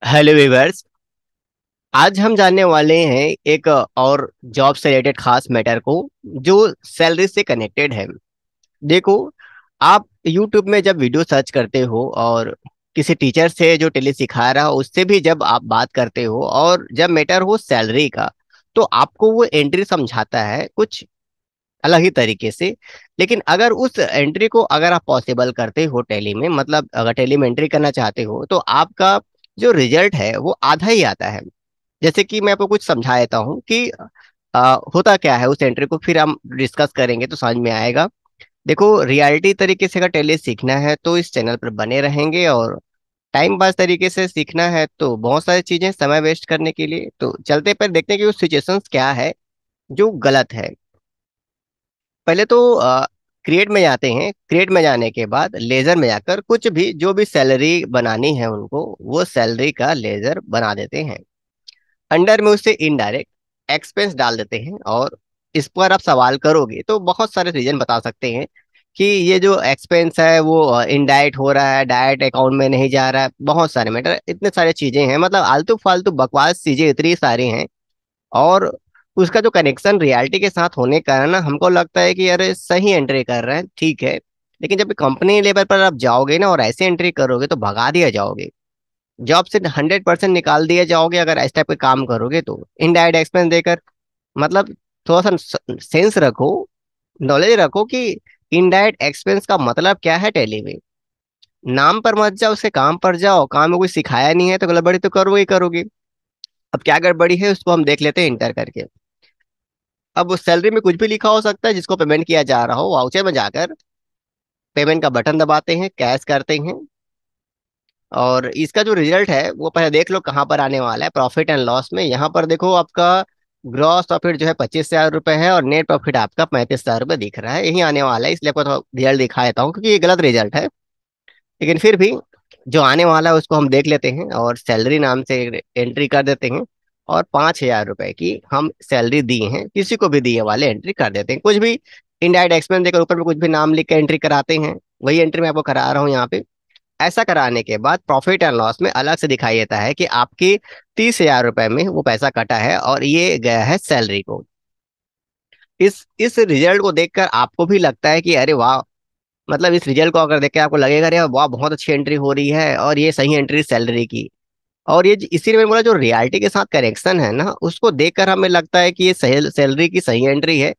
Hello viewers. आज हम जानने वाले हैं एक और जॉब से रिलेटेड खास मैटर को जो सैलरी से कनेक्टेड है। देखो, आप यूट्यूब में जब वीडियो सर्च करते हो और किसी टीचर से जो टेली सिखा रहा हो उससे भी जब आप बात करते हो और जब मैटर हो सैलरी का, तो आपको वो एंट्री समझाता है कुछ अलग ही तरीके से। लेकिन अगर उस एंट्री को अगर आप पॉसिबल करते हो टेली में, मतलब अगर टेली में एंट्री करना चाहते हो, तो आपका जो रिजल्ट है वो आधा ही आता है। जैसे कि मैं आपको कुछ समझा देता हूँ कि होता क्या है उस एंट्री को, फिर हम डिस्कस करेंगे तो समझ में आएगा। देखो, रियलिटी तरीके से अगर टेली सीखना है तो इस चैनल पर बने रहेंगे, और टाइम पास तरीके से सीखना है तो बहुत सारी चीजें समय वेस्ट करने के लिए तो चलते पर देखते हैं कि उस सिचुएशंस क्या है जो गलत है। पहले तो क्रिएट में जाते हैं। क्रिएट में जाने के बाद लेजर में जाकर कुछ भी जो भी सैलरी बनानी है उनको वो सैलरी का लेजर बना देते हैं। अंडर में उससे इनडायरेक्ट एक्सपेंस डाल देते हैं, और इस पर आप सवाल करोगे तो बहुत सारे रीजन बता सकते हैं कि ये जो एक्सपेंस है वो इनडायरेक्ट हो रहा है, डायरेक्ट अकाउंट में नहीं जा रहा है। बहुत सारे मैटर, इतने सारे चीजें हैं, मतलब आलतू फालतू बकवास चीजें इतनी सारी हैं। और उसका जो कनेक्शन रियलिटी के साथ होने का है ना, हमको लगता है कि अरे सही एंट्री कर रहे हैं, ठीक है। लेकिन जब कंपनी लेवल पर आप जाओगे ना और ऐसे एंट्री करोगे तो भगा दिया जाओगे, जॉब से 100% निकाल दिए जाओगे अगर इस टाइप के काम करोगे तो। इनडायरेक्ट एक्सपेंस देकर, मतलब थोड़ा सा सेंस रखो, नॉलेज रखो कि इनडायरेक्ट एक्सपेंस का मतलब क्या है टेली में। नाम पर मत जाओ, उसके काम पर जाओ। काम में कुछ सिखाया नहीं है तो गड़बड़ी तो करोगे ही करोगे। अब क्या गड़बड़ी है उसको हम देख लेते हैं इंटर करके। अब उस सैलरी में कुछ भी लिखा हो सकता है जिसको पेमेंट किया जा रहा हो, वाउचर में जाकर पेमेंट का बटन दबाते हैं, कैश करते हैं। और इसका जो रिजल्ट है वो पहले देख लो कहाँ पर आने वाला है। प्रॉफिट एंड लॉस में यहाँ पर देखो, आपका ग्रॉस प्रॉफिट जो है 25,000 रुपये है और नेट प्रॉफिट आपका 35,000 रुपये दिख रहा है। यही आने वाला है, इसलिए आपको थोड़ा रिजल्ट दिखा देता हूँ क्योंकि ये गलत रिजल्ट है। लेकिन फिर भी जो आने वाला है उसको हम देख लेते हैं और सैलरी नाम से एंट्री कर देते हैं। और 5,000 रुपए की हम सैलरी दिए हैं, किसी को भी दिए वाले एंट्री कर देते हैं। कुछ भी इनडायरेक्ट एक्सपेंस देकर ऊपर में कुछ भी नाम लिख कर एंट्री कराते हैं। वही एंट्री मैं आपको करा रहा हूँ यहाँ पे। ऐसा कराने के बाद प्रॉफिट एंड लॉस में अलग से दिखाई देता है कि आपकी 30,000 रुपए में वो पैसा कटा है और ये गया है सैलरी को। इस रिजल्ट को देखकर आपको भी लगता है कि अरे वाह, मतलब इस रिजल्ट को अगर देख के आपको लगेगा अरे वाह बहुत अच्छी एंट्री हो रही है और ये सही एंट्री सैलरी की। और ये इसीलिए मैंने बोला जो रियलिटी के साथ कनेक्शन है ना, उसको देखकर हमें लगता है कि ये सही सैलरी की सही एंट्री है।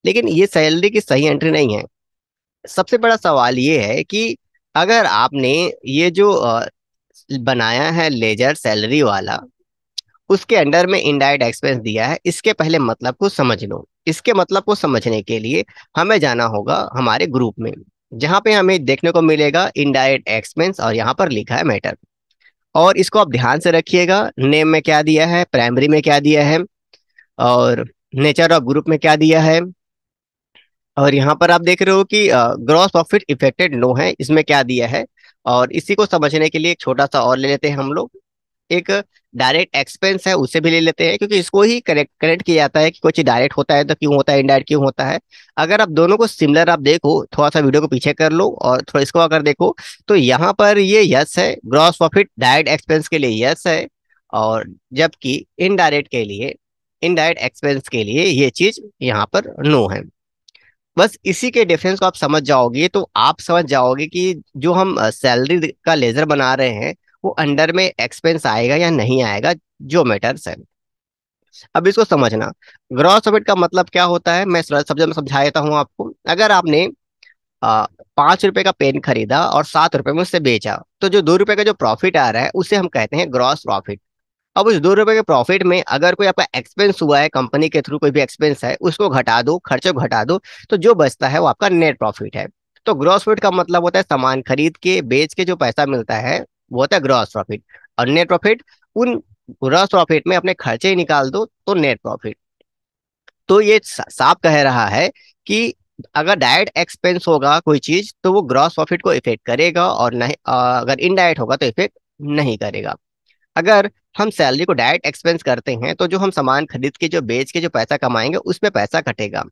लेकिन ये सैलरी की सही एंट्री नहीं है। सबसे बड़ा सवाल ये है कि अगर आपने ये जो बनाया है लेजर सैलरी वाला, उसके अंडर में इनडायरेक्ट एक्सपेंस दिया है, इसके पहले मतलब को समझ लो। इसके मतलब को समझने के लिए हमें जाना होगा हमारे ग्रुप में, जहां पे हमें देखने को मिलेगा इनडायरेक्ट एक्सपेंस और यहाँ पर लिखा है मैटर। और इसको आप ध्यान से रखिएगा, नेम में क्या दिया है, प्राइमरी में क्या दिया है, और नेचर ऑफ ग्रुप में क्या दिया है। और यहाँ पर आप देख रहे हो कि ग्रॉस प्रॉफिट इफेक्टेड नो है, इसमें क्या दिया है। और इसी को समझने के लिए एक छोटा सा और ले लेते हैं हम लोग। एक डायरेक्ट एक्सपेंस है उसे भी ले लेते हैं, क्योंकि इसको ही कनेक्ट कनेक्ट किया जाता है कि कुछ डायरेक्ट होता है तो क्यों होता है, इनडायरेक्ट क्यों होता है। अगर आप दोनों को सिमिलर आप देखो, थोड़ा सा वीडियो को पीछे कर लो और थोड़ा इसको अगर देखो, तो यहाँ पर ये यस है, ग्रॉस प्रॉफिट डायरेक्ट एक्सपेंस के लिए यस है। और जबकि इनडायरेक्ट एक्सपेंस के लिए ये चीज यहाँ पर नो है। बस इसी के डिफरेंस को आप समझ जाओगे तो आप समझ जाओगे कि जो हम सैलरी का लेजर बना रहे हैं वो अंडर में एक्सपेंस आएगा या नहीं आएगा, जो मैटर्स है। अब इसको समझना, ग्रॉस प्रॉफिट का मतलब क्या होता है मैं सरल शब्द में समझा देता हूँ आपको। अगर आपने 5 रुपए का पेन खरीदा और 7 रुपए में उससे बेचा, तो जो 2 रुपए का जो प्रॉफिट आ रहा है उसे हम कहते हैं ग्रॉस प्रॉफिट। अब उस 2 रुपए के प्रॉफिट में अगर कोई आपका एक्सपेंस हुआ है, कंपनी के थ्रू कोई भी एक्सपेंस है, उसको घटा दो, खर्चों को घटा दो, तो जो बचता है वो आपका नेट प्रॉफिट है। तो ग्रॉस प्रॉफिट का मतलब होता है सामान खरीद के बेच के जो पैसा मिलता है वो होता है ग्रॉस प्रॉफिट। और नेट प्रॉफिट, उन ग्रॉस प्रॉफिट में अपने खर्चे ही निकाल दो तो नेट प्रॉफिट। तो ये साफ कह रहा है कि अगर डायरेक्ट एक्सपेंस होगा कोई चीज तो वो ग्रॉस प्रॉफिट को इफेक्ट करेगा, और नहीं अगर इनडायरेक्ट होगा तो इफेक्ट नहीं करेगा। अगर हम सैलरी को डायरेक्ट एक्सपेंस करते हैं तो जो हम सामान खरीद के जो बेच के जो पैसा कमाएंगे उसमें पैसा कटेगा।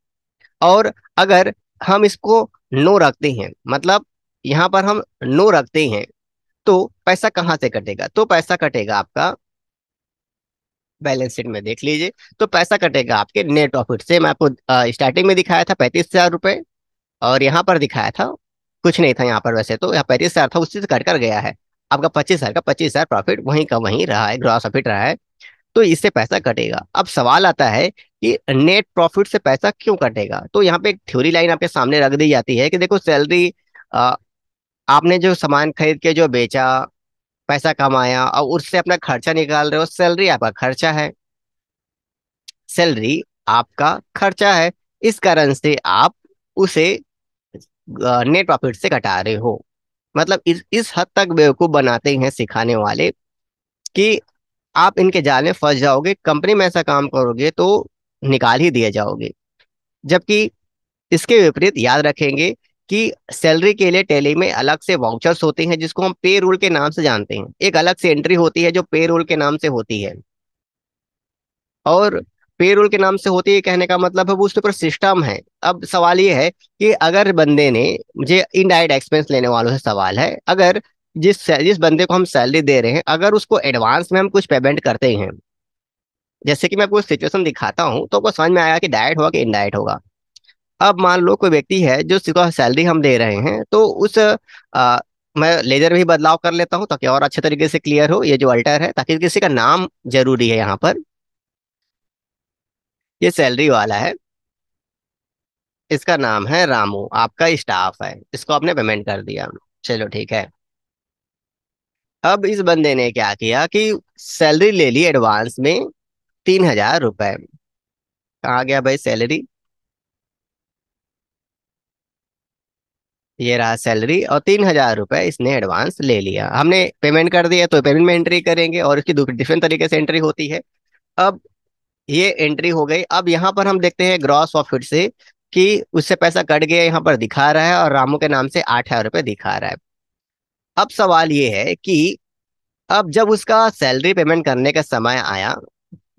और अगर हम इसको नो रखते हैं, मतलब यहाँ पर हम नो रखते हैं, तो पैसा कहाँ से कटेगा? तो पैसा कटेगा आपका, बैलेंस शीट में देख लीजिए। तो पैसा कटेगा आपके नेट प्रॉफिट से। मैं आपको स्टार्टिंग में दिखाया था 35,000 रुपये, और यहाँ पर दिखाया था कुछ नहीं था यहाँ पर। वैसे तो यहाँ 35,000 था, उससे कट कर गया है। आपका 25,000 का 25,000 प्रॉफिट वहीं का वहीं रहा है, ग्रॉस प्रॉफिट रहा है। तो इससे पैसा कटेगा। अब सवाल आता है कि नेट प्रॉफिट से पैसा क्यों कटेगा? तो यहाँ पे एक थ्योरी लाइन आपके सामने रख दी जाती है कि देखो, सैलरी, आपने जो सामान खरीद के जो बेचा, पैसा कमाया और उससे अपना खर्चा निकाल रहे हो, सैलरी आपका खर्चा है। सैलरी आपका खर्चा है। इस कारण से आप उसे नेट प्रॉफिट से घटा रहे हो। मतलब इस हद तक बेवकूफ बनाते हैं सिखाने वाले कि आप इनके जाल में फंस जाओगे। कंपनी में ऐसा काम करोगे तो निकाल ही दिए जाओगे। जबकि इसके विपरीत याद रखेंगे कि सैलरी के लिए टेली में अलग से वाउचर्स होते हैं, जिसको हम पे रोल के नाम से जानते हैं। एक अलग से एंट्री होती है जो पे रोल के नाम से होती है। और पेरोल के नाम से होती है कहने का मतलब है वो उसके ऊपर सिस्टम है। अब सवाल ये है कि अगर बंदे ने, मुझे इनडायरेक्ट एक्सपेंस लेने वालों से सवाल है, अगर जिस बंदे को हम सैलरी दे रहे हैं, अगर उसको एडवांस में हम कुछ पेमेंट करते हैं, जैसे कि मैं आपको सिचुएशन दिखाता हूँ तो आपको समझ में आएगा कि डायरेक्ट होगा कि इनडायरेक्ट होगा। अब मान लो कोई व्यक्ति है जो उसको सैलरी हम दे रहे हैं, तो मैं लेजर में ही बदलाव कर लेता हूँ ताकि और अच्छे तरीके से क्लियर हो। ये जो अल्टर है, ताकि किसी का नाम जरूरी है यहाँ पर। ये सैलरी वाला है, इसका नाम है रामू, आपका स्टाफ है, इसको आपने पेमेंट कर दिया। चलो ठीक है। अब इस बंदे ने क्या किया कि सैलरी ले ली एडवांस में 3,000 रुपए। कहाँ गया भाई सैलरी? ये रहा सैलरी, और 3,000 रुपए इसने एडवांस ले लिया। हमने पेमेंट कर दिया तो पेमेंट में एंट्री करेंगे, और इसकी डिफरेंट तरीके से एंट्री होती है। अब ये एंट्री हो गई। अब यहाँ पर हम देखते हैं ग्रॉस प्रॉफिट से कि उससे पैसा कट गया, यहाँ पर दिखा रहा है, और रामू के नाम से 8,000 रुपये दिखा रहा है। अब सवाल ये है कि अब जब उसका सैलरी पेमेंट करने का समय आया,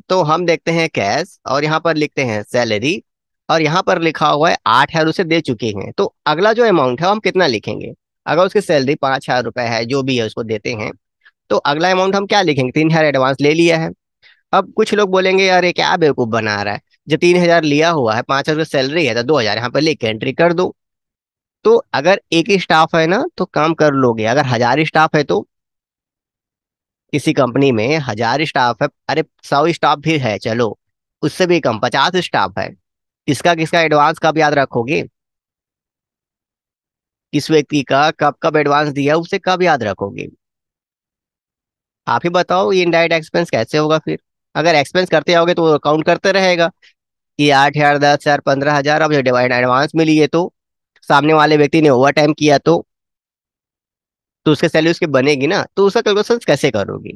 तो हम देखते हैं कैश, और यहाँ पर लिखते हैं सैलरी, और यहाँ पर लिखा हुआ है 8,000 उसे दे चुके हैं। तो अगला जो अमाउंट है वो हम कितना लिखेंगे? अगर उसकी सैलरी 5,000 रुपए है, जो भी है उसको देते हैं, तो अगला अमाउंट हम क्या लिखेंगे? 3,000 एडवांस ले लिया है। अब कुछ लोग बोलेंगे यार ये क्या बेवकूफ बना रहा है, जब 3,000 लिया हुआ है, 5,000 सैलरी है, तो 2,000 यहाँ पर लेके एंट्री कर दो। तो अगर एक ही स्टाफ है ना तो काम कर लोगे, अगर 1,000 स्टाफ है तो, किसी कंपनी में 1,000 स्टाफ है, अरे 100 स्टाफ भी है, चलो उससे भी कम 50 स्टाफ है, किसका किसका एडवांस कब याद रखोगे? किस व्यक्ति का कब कब एडवांस दिया उसे कब याद रखोगे? आप ही बताओ, ये इनडायरेक्ट एक्सपेंस कैसे होगा फिर? अगर एक्सपेंस करते आओगे तो काउंट करते रहेगा कि 8,000, 10,000, 15,000। अब जो एडवांस मिली है तो सामने वाले व्यक्ति ने ओवर टाइम किया तो उसके सैलरी उसकी बनेगी ना, तो उसका कैलकुलेशन कैसे करोगी?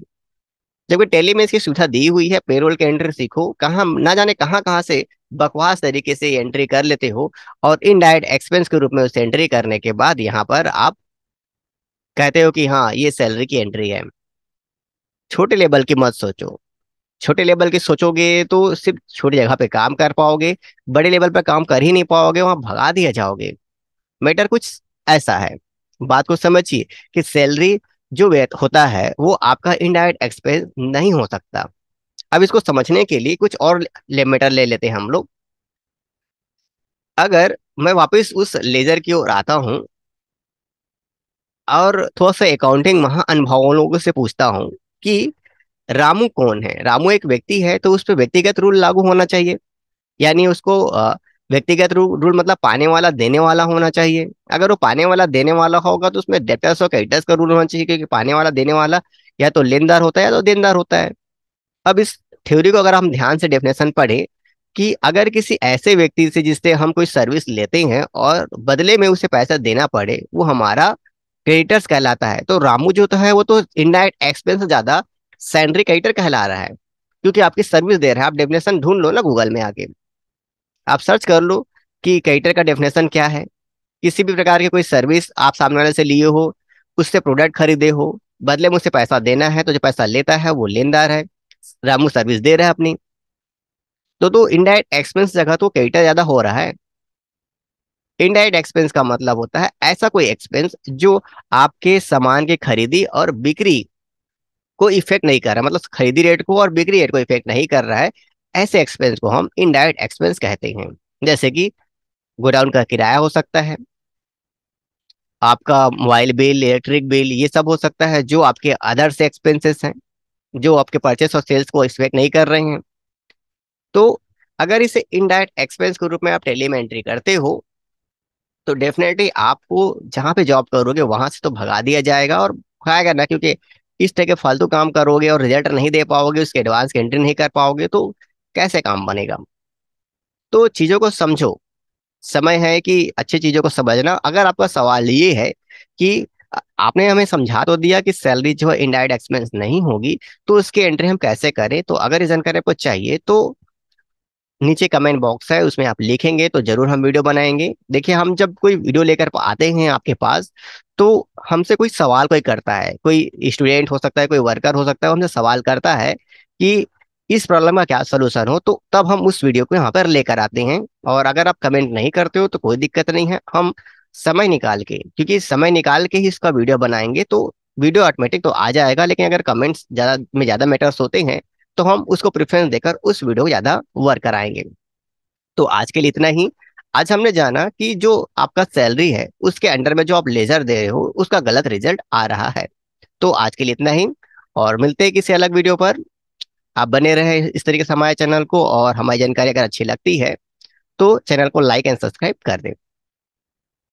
जबकि टेली में इसकी सुविधा दी हुई है, पेरोल के एंट्री सीखो। कहाँ ना जाने कहाँ कहाँ से बकवास तरीके से एंट्री कर लेते हो, और इनडायरेक्ट एक्सपेंस के रूप में उसे एंट्री करने के बाद यहाँ पर आप कहते हो कि हाँ ये सैलरी की एंट्री है। छोटे लेवल की मत सोचो। छोटे लेवल की सोचोगे तो सिर्फ छोटी जगह पे काम कर पाओगे, बड़े लेवल पे काम कर ही नहीं पाओगे, वहां भगा दिया जाओगे। मैटर कुछ ऐसा है। बात को समझिए कि सैलरी जो होता है वो आपका इनडायरेक्ट एक्सपेंस नहीं हो सकता। अब इसको समझने के लिए कुछ और मैटर ले लेते हैं हम लोग। अगर मैं वापस उस लेजर की ओर आता हूँ और थोड़ा सा अकाउंटिंग महा अनुभवों लोगों से पूछता हूँ कि रामू कौन है? रामू एक व्यक्ति है, तो उस पर व्यक्तिगत रूल लागू होना चाहिए। यानी उसको व्यक्तिगत रूल मतलब पाने वाला देने वाला होना चाहिए। अगर वो पाने वाला देने वाला होगा तो उसमें डेब्टर्स और क्रेडिटर्स का रूल होना चाहिए, क्योंकि पाने वाला देने वाला या तो लेनदार होता है या तो देनदार होता है। अब इस थ्योरी को अगर हम ध्यान से डेफिनेशन पढ़े कि अगर किसी ऐसे व्यक्ति से जिससे हम कोई सर्विस लेते हैं और बदले में उसे पैसा देना पड़े, वो हमारा क्रेडिटर्स कहलाता है। तो रामू जो तो है वो तो इनडायरेक्ट एक्सपेंस से ज्यादा सैलरी क्रेडिटर कहला रहा है, क्योंकि आपकी सर्विस दे रहा है। आप डेफिनेशन ढूंढ लो ना गूगल में आके, आप सर्च कर लो कि क्रेडिटर का डेफिनेशन क्या है। किसी भी प्रकार की कोई सर्विस आप सामने वाले से लिए हो, उससे प्रोडक्ट खरीदे हो, बदले में उसे पैसा देना है, तो जो पैसा लेता है वो लेनदार है, रामू सर्विस दे रहा है अपनी। तो इनडायरेक्ट एक्सपेंस जगह तो क्रेडिटर ज्यादा हो रहा है। इनडायरेक्ट एक्सपेंस का मतलब होता है ऐसा कोई एक्सपेंस जो आपके सामान की खरीदी और बिक्री को इफेक्ट नहीं कर रहा, मतलब खरीदी रेट को और बिक्री रेट को इफेक्ट नहीं कर रहा है। ऐसे एक्सपेंस को हम इनडायरेक्ट एक्सपेंस कहते हैं। जैसे कि गोडाउन का किराया हो सकता है, आपका मोबाइल बिल, इलेक्ट्रिक बिल, ये सब हो सकता है जो आपके अदर्स एक्सपेंसेस हैं, जो आपके परचेस और सेल्स को इफेक्ट नहीं कर रहे हैं। तो अगर इसे इनडायरेक्ट एक्सपेंस के रूप में आप टैली में एंट्री करते हो तो डेफिनेटली आपको जहाँ पे जॉब करोगे वहां से तो भगा दिया जाएगा और खाएगा ना, क्योंकि इस तरह के फालतू काम करोगे और रिजल्ट नहीं दे पाओगे, उसके एडवांस की एंट्री नहीं कर पाओगे तो कैसे काम बनेगा। तो चीजों को समझो, समय है कि अच्छी चीजों को समझना। अगर आपका सवाल ये है कि आपने हमें समझा तो दिया कि सैलरी जो है इनडायरेक्ट एक्सपेंस नहीं होगी, तो उसकी एंट्री हम कैसे करें, तो अगर ये जानकारी आपको चाहिए तो नीचे कमेंट बॉक्स है, उसमें आप लिखेंगे तो जरूर हम वीडियो बनाएंगे। देखिए, हम जब कोई वीडियो लेकर आते हैं आपके पास, तो हमसे कोई सवाल कोई करता है, कोई स्टूडेंट हो सकता है, कोई वर्कर हो सकता है, वो हमसे सवाल करता है कि इस प्रॉब्लम का क्या सोल्यूशन हो, तो तब हम उस वीडियो को यहाँ पर लेकर आते हैं। और अगर आप कमेंट नहीं करते हो तो कोई दिक्कत नहीं है, हम समय निकाल के, क्योंकि समय निकाल के ही इसका वीडियो बनाएंगे तो वीडियो ऑटोमेटिक तो आ जाएगा। लेकिन अगर कमेंट्स ज्यादा मैटर्स होते हैं तो हम उसको प्रेफरेंस देकर उस वीडियो को ज्यादा वर्क कराएंगे। तो आज के लिए इतना ही। आज हमने जाना कि जो आपका सैलरी है उसके अंडर में जो आप लेजर दे रहे हो उसका गलत रिजल्ट आ रहा है। तो आज के लिए इतना ही, और मिलते हैं किसी अलग वीडियो पर। आप बने रहे इस तरीके से हमारे चैनल को, और हमारी जानकारी अगर अच्छी लगती है तो चैनल को लाइक एंड सब्सक्राइब कर दें।